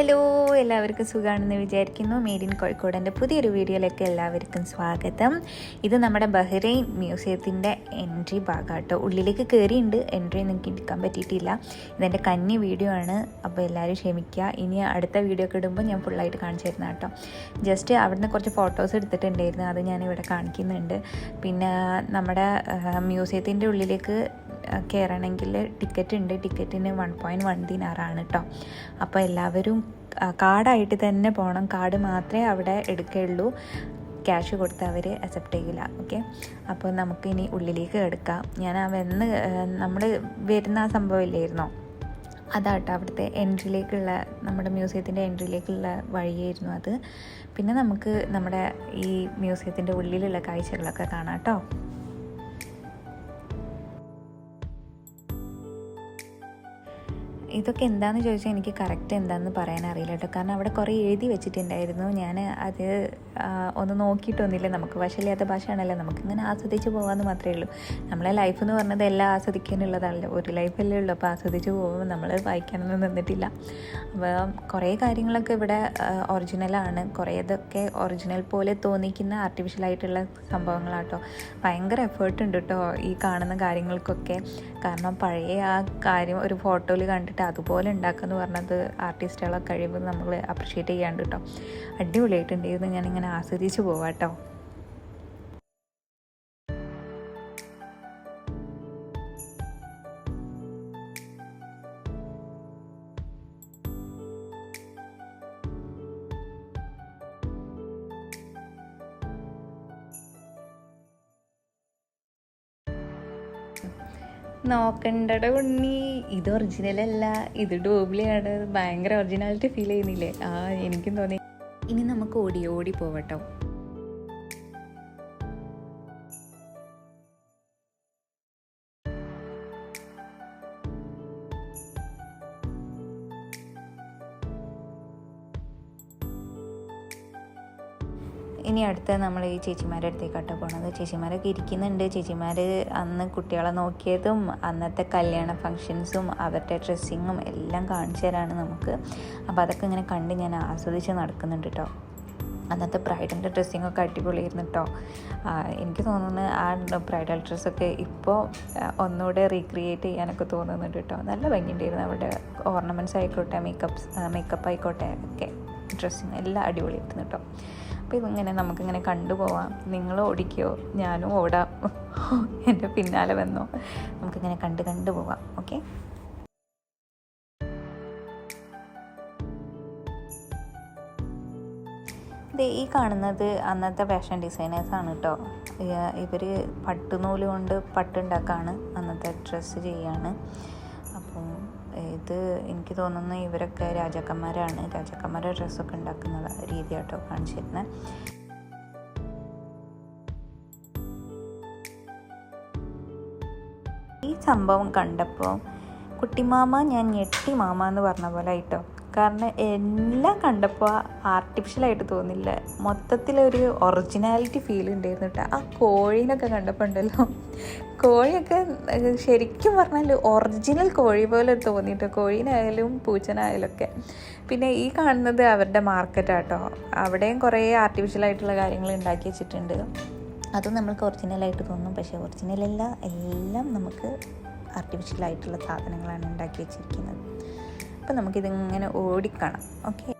Hello, എല്ലാവർക്കും സുഖമാണെന്ന് വിചാരിക്കുന്നു. മെയ്ഡ് ഇൻ കോഴിക്കോടിൻ്റെ പുതിയൊരു വീഡിയോയിലേക്ക് എല്ലാവർക്കും സ്വാഗതം. ഇത് നമ്മുടെ ബഹ്റൈൻ മ്യൂസിയത്തിൻ്റെ എൻട്രി ഭാഗമാട്ടോ. ഉള്ളിലേക്ക് കയറിയുണ്ട്, എൻട്രി എനിക്ക് എടുക്കാൻ പറ്റിയിട്ടില്ല. ഇതെൻ്റെ കന്നി വീഡിയോ ആണ്, അപ്പോൾ എല്ലാവരും ക്ഷമിക്കുക. ഇനി അടുത്ത വീഡിയോ ഒക്കെ ഇടുമ്പോൾ ഞാൻ ഫുള്ളായിട്ട് കാണിച്ചു തരുന്ന കേട്ടോ. ജസ്റ്റ് അവിടുന്ന് കുറച്ച് ഫോട്ടോസ് എടുത്തിട്ടുണ്ടായിരുന്നു, അത് ഞാനിവിടെ കാണിക്കുന്നുണ്ട്. പിന്നെ നമ്മുടെ മ്യൂസിയത്തിൻ്റെ ഉള്ളിലേക്ക് കയറണമെങ്കിൽ ടിക്കറ്റ് ഉണ്ട്. ടിക്കറ്റിന് 1.1 ദിനാറാണ് കേട്ടോ. അപ്പോൾ എല്ലാവരും കാർഡായിട്ട് തന്നെ പോകണം. കാർഡ് മാത്രമേ അവിടെ എടുക്കുകയുള്ളൂ, ക്യാഷ് കൊടുത്ത് അവർ അക്സെപ്റ്റ് ചെയ്യില്ല. ഓക്കെ, അപ്പോൾ നമുക്കിനി ഉള്ളിലേക്ക് എടുക്കാം. ഞാൻ നമ്മൾ വരുന്ന ആ സംഭവം ഇല്ലായിരുന്നോ, അതാട്ടോ അവിടുത്തെ എൻട്രിയിലേക്കുള്ള, നമ്മുടെ മ്യൂസിയത്തിൻ്റെ എൻട്രിയിലേക്കുള്ള വഴിയായിരുന്നു അത്. പിന്നെ നമുക്ക് നമ്മുടെ ഈ മ്യൂസിയത്തിൻ്റെ ഉള്ളിലുള്ള കാഴ്ചകളൊക്കെ കാണാം കേട്ടോ. ഇതൊക്കെ എന്താണെന്ന് ചോദിച്ചാൽ എനിക്ക് കറക്റ്റ് എന്താണെന്ന് പറയാൻ അറിയില്ല കേട്ടോ. കാരണം അവിടെ കുറേ എഴുതി വെച്ചിട്ടുണ്ടായിരുന്നു. ഞാൻ അത് ഒന്ന് നോക്കിയിട്ടൊന്നുമില്ല. നമുക്ക് വശമില്ലാത്ത ഭാഷയാണല്ലോ, നമുക്കിങ്ങനെ ആസ്വദിച്ച് പോകാമെന്ന് മാത്രമേ ഉള്ളൂ. നമ്മളെ ലൈഫ് എന്ന് പറഞ്ഞത് എല്ലാം ആസ്വദിക്കാനുള്ളതാണല്ലോ, ഒരു ലൈഫല്ലേ ഉള്ളൂ. അപ്പോൾ ആസ്വദിച്ച് പോകുമ്പോൾ നമ്മൾ വായിക്കാനൊന്നും നിന്നിട്ടില്ല. അപ്പോൾ കുറേ കാര്യങ്ങളൊക്കെ ഇവിടെ ഒറിജിനലാണ്, കുറേതൊക്കെ ഒറിജിനൽ പോലെ തോന്നിക്കുന്ന ആർട്ടിഫിഷ്യലായിട്ടുള്ള സംഭവങ്ങളാട്ടോ. ഭയങ്കര എഫേർട്ട് ഉണ്ട് കേട്ടോ ഈ കാണുന്ന കാര്യങ്ങൾക്കൊക്കെ. കാരണം പഴയ ആ കാര്യം ഒരു ഫോട്ടോയിൽ കണ്ടിട്ട് അതുപോലെ ഉണ്ടാക്കുമെന്ന് പറഞ്ഞത് ആർട്ടിസ്റ്റുകളെ കഴിവ് നമ്മൾ അപ്രിഷ്യേറ്റ് ചെയ്യാണ്ട് കേട്ടോ. അടിപൊളിയായിട്ടുണ്ടായിരുന്നു. ഞാനിങ്ങനെ ആസ്വദിച്ച് പോവാം കേട്ടോ. നോക്കണ്ടട ഉണ്ണി, ഇത് ഒറിജിനലല്ല, ഇത് ഡൂപ്ലിയാണ്. ഭയങ്കര ഒറിജിനാലിറ്റി ഫീൽ ചെയ്യുന്നില്ലേ? എനിക്കും തോന്നി. ഇനി നമുക്ക് ഓടി പോവട്ടോ. ഇനി അടുത്ത നമ്മൾ ഈ ചേച്ചിമാരുടെ അടുത്തേക്കാട്ടോ പോണത്. ചേച്ചിമാരൊക്കെ ഇരിക്കുന്നുണ്ട്. ചേച്ചിമാർ അന്ന് കുട്ടികളെ നോക്കിയതും അന്നത്തെ കല്യാണ ഫങ്ഷൻസും അവരുടെ ഡ്രസ്സിങ്ങും എല്ലാം കാണിച്ചു തരാണ് നമുക്ക്. അപ്പോൾ അതൊക്കെ ഇങ്ങനെ കണ്ട് ഞാൻ ആസ്വദിച്ച് നടക്കുന്നുണ്ട് കേട്ടോ. അന്നത്തെ ബ്രൈഡിൻ്റെ ഡ്രസ്സിങ്ങൊക്കെ അടിപൊളിയായിരുന്നു കേട്ടോ. എനിക്ക് തോന്നുന്നു ആ ബ്രൈഡൽ ഡ്രസ്സൊക്കെ ഇപ്പോൾ ഒന്നുകൂടെ റീക്രിയേറ്റ് ചെയ്യാനൊക്കെ തോന്നുന്നുണ്ട് കേട്ടോ. നല്ല ഭംഗിയുണ്ടായിരുന്നു. അവിടെ ഓർണമെൻറ്റ്സ് ആയിക്കോട്ടെ, മേക്കപ്പ് ആയിക്കോട്ടെ, ഒക്കെ ഡ്രസ്സിങ് എല്ലാം അടിപൊളിയായിരുന്നു കേട്ടോ. അപ്പോൾ ഇതിങ്ങനെ നമുക്കിങ്ങനെ കണ്ടുപോവാം. നിങ്ങൾ ഓടിക്കോ, ഞാനും ഓടാം, എൻ്റെ പിന്നാലെ വന്നോ, നമുക്കിങ്ങനെ കണ്ടു പോവാം. ഓക്കെ, ഈ കാണുന്നത് അന്നത്തെ ഫാഷൻ ഡിസൈനേഴ്സാണ് കേട്ടോ. ഇവർ പട്ടുനൂല് കൊണ്ട് പട്ടുണ്ടാക്കാണ്, അന്നത്തെ ഡ്രസ്സ് ചെയ്യാണ്. അപ്പം ഇത് എനിക്ക് തോന്നുന്നു ഇവരൊക്കെ രാജാക്കന്മാരാണ്. രാജാക്കന്മാരുടെ ഡ്രസ്സൊക്കെ ഉണ്ടാക്കുന്ന രീതിയാട്ടോ കാണിച്ചിരുന്നത്. ഈ സംഭവം കണ്ടപ്പോൾ കുട്ടിമാമ ഞാൻ ഞെട്ടി മാമ എന്ന് പറഞ്ഞ പോലെ ആയിട്ടോ. കാരണം എല്ലാം കണ്ടപ്പോൾ ആർട്ടിഫിഷ്യലായിട്ട് തോന്നില്ല, മൊത്തത്തിലൊരു ഒറിജിനാലിറ്റി ഫീൽ ഉണ്ടായിരുന്നു കേട്ടോ. ആ കോഴീനൊക്കെ കണ്ടപ്പോൾ ഉണ്ടല്ലോ, കോഴിയൊക്കെ ശരിക്കും പറഞ്ഞാൽ ഒറിജിനൽ കോഴി പോലെ തോന്നിയിട്ട്, കോഴീനായാലും പൂച്ചനായാലും ഒക്കെ. പിന്നെ ഈ കാണുന്നത് അവരുടെ മാർക്കറ്റാട്ടോ. അവിടെയും കുറേ ആർട്ടിഫിഷ്യലായിട്ടുള്ള കാര്യങ്ങൾ ഉണ്ടാക്കി വെച്ചിട്ടുണ്ട്. അതും നമ്മൾക്ക് ഒറിജിനലായിട്ട് തോന്നും, പക്ഷേ ഒറിജിനലല്ല, എല്ലാം നമുക്ക് ആർട്ടിഫിഷ്യലായിട്ടുള്ള സാധനങ്ങളാണ് ഉണ്ടാക്കി വെച്ചിരിക്കുന്നത്. അപ്പോൾ നമുക്കിതിങ്ങനെ ഓടിക്കണം. ഓക്കെ,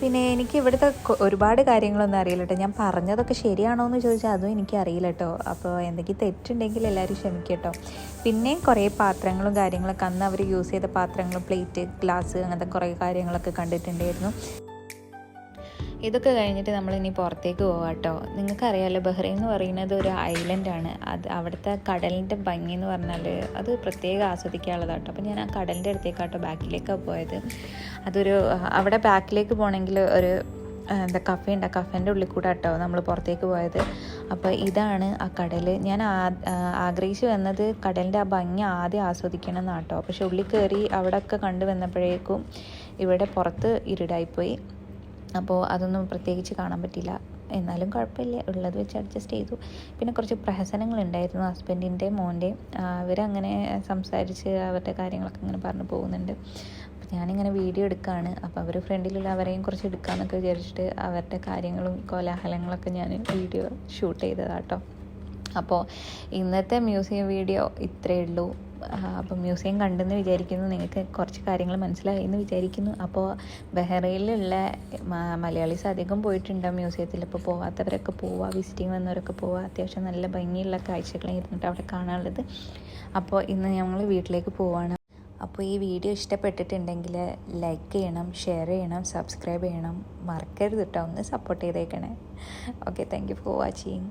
പിന്നെ എനിക്ക് ഇവിടുത്തെ ഒരുപാട് കാര്യങ്ങളൊന്നും അറിയില്ല കേട്ടോ. ഞാൻ പറഞ്ഞതൊക്കെ ശരിയാണോ എന്ന് ചോദിച്ചാൽ അതും എനിക്ക് അറിയില്ല കേട്ടോ. അപ്പോൾ എന്തെങ്കിലും തെറ്റുണ്ടെങ്കിൽ എല്ലാവരും ക്ഷമിക്കുക കേട്ടോ. പിന്നെ കുറേ പാത്രങ്ങളും കാര്യങ്ങളൊക്കെ, അന്ന് അവർ യൂസ് ചെയ്ത പാത്രങ്ങളും പ്ലേറ്റ്, ഗ്ലാസ്, അങ്ങനത്തെ കുറേ കാര്യങ്ങളൊക്കെ കണ്ടിട്ടുണ്ടായിരുന്നു. ഇതൊക്കെ കഴിഞ്ഞിട്ട് നമ്മളിനി പുറത്തേക്ക് പോകാം കേട്ടോ. നിങ്ങൾക്കറിയാമല്ലോ, ബഹ്റൈൻ എന്ന് പറയുന്നത് ഒരു ഐലൻഡാണ്. അവിടുത്തെ കടലിൻ്റെ ഭംഗി എന്ന് പറഞ്ഞാൽ അത് പ്രത്യേകം ആസ്വദിക്കാനുള്ളതാണ് കേട്ടോ. അപ്പോൾ ഞാൻ ആ കടലിൻ്റെ അടുത്തേക്കാട്ടോ ബാക്കിലേക്കാണ് പോയത്. അവിടെ ബാക്കിലേക്ക് പോകണമെങ്കിൽ ഒരു എന്താ കഫേ ഉണ്ട്. ആ കഫേൻ്റെ ഉള്ളിൽ കൂടെ കേട്ടോ നമ്മൾ പുറത്തേക്ക് പോയത്. അപ്പോൾ ഇതാണ് ആ കടൽ. ഞാൻ ആഗ്രഹിച്ച് വന്നത് കടലിൻ്റെ ആ ഭംഗി ആദ്യം ആസ്വദിക്കണം എന്നാട്ടോ. പക്ഷെ ഉള്ളിൽ കയറി അവിടെയൊക്കെ കണ്ടു വന്നപ്പോഴേക്കും ഇവിടെ പുറത്ത് ഇരുടായിപ്പോയി. അപ്പോൾ അതൊന്നും പ്രത്യേകിച്ച് കാണാൻ പറ്റില്ല. എന്നാലും കുഴപ്പമില്ല, ഉള്ളത് വെച്ച് അഡ്ജസ്റ്റ് ചെയ്തു. പിന്നെ കുറച്ച് പ്രഹസനങ്ങളുണ്ടായിരുന്നു ഹസ്ബൻഡിൻ്റെയും മോൻ്റെയും. അവരങ്ങനെ സംസാരിച്ച് അവരുടെ കാര്യങ്ങളൊക്കെ ഇങ്ങനെ പറഞ്ഞു പോകുന്നുണ്ട്. അപ്പോൾ ഞാനിങ്ങനെ വീഡിയോ എടുക്കുകയാണ്. അപ്പോൾ അവർ ഫ്രണ്ടിലുള്ള അവരെയും കുറച്ച് എടുക്കാമെന്നൊക്കെ വിചാരിച്ചിട്ട് അവരുടെ കാര്യങ്ങളും കോലാഹലങ്ങളൊക്കെ ഞാൻ വീഡിയോ ഷൂട്ട് ചെയ്തതാട്ടോ. അപ്പോൾ ഇന്നത്തെ മ്യൂസിയം വീഡിയോ ഇത്രയേ ഉള്ളൂ. അപ്പോൾ മ്യൂസിയം കണ്ടെന്ന് വിചാരിക്കുന്നു, നിങ്ങൾക്ക് കുറച്ച് കാര്യങ്ങൾ മനസ്സിലായി എന്ന് വിചാരിക്കുന്നു. അപ്പോൾ ബഹ്റൈനിലുള്ള മലയാളീസ് അധികം പോയിട്ടുണ്ട് മ്യൂസിയത്തിൽ. ഇപ്പോൾ പോവാത്തവരൊക്കെ പോവുക, വിസിറ്റിംഗ് വന്നവരൊക്കെ പോവുക. അത്യാവശ്യം നല്ല ഭംഗിയുള്ള കാഴ്ചകളായിരുന്നിട്ട് അവിടെ കാണാനുള്ളത്. അപ്പോൾ ഇന്ന് ഞങ്ങൾ വീട്ടിലേക്ക് പോവുകയാണ്. അപ്പോൾ ഈ വീഡിയോ ഇഷ്ടപ്പെട്ടിട്ടുണ്ടെങ്കിൽ ലൈക്ക് ചെയ്യണം, ഷെയർ ചെയ്യണം, സബ്സ്ക്രൈബ് ചെയ്യണം, മറക്കരുത് കേട്ടോ. ഒന്ന് സപ്പോർട്ട് ചെയ്തേക്കണേ. Okay, thank you for watching.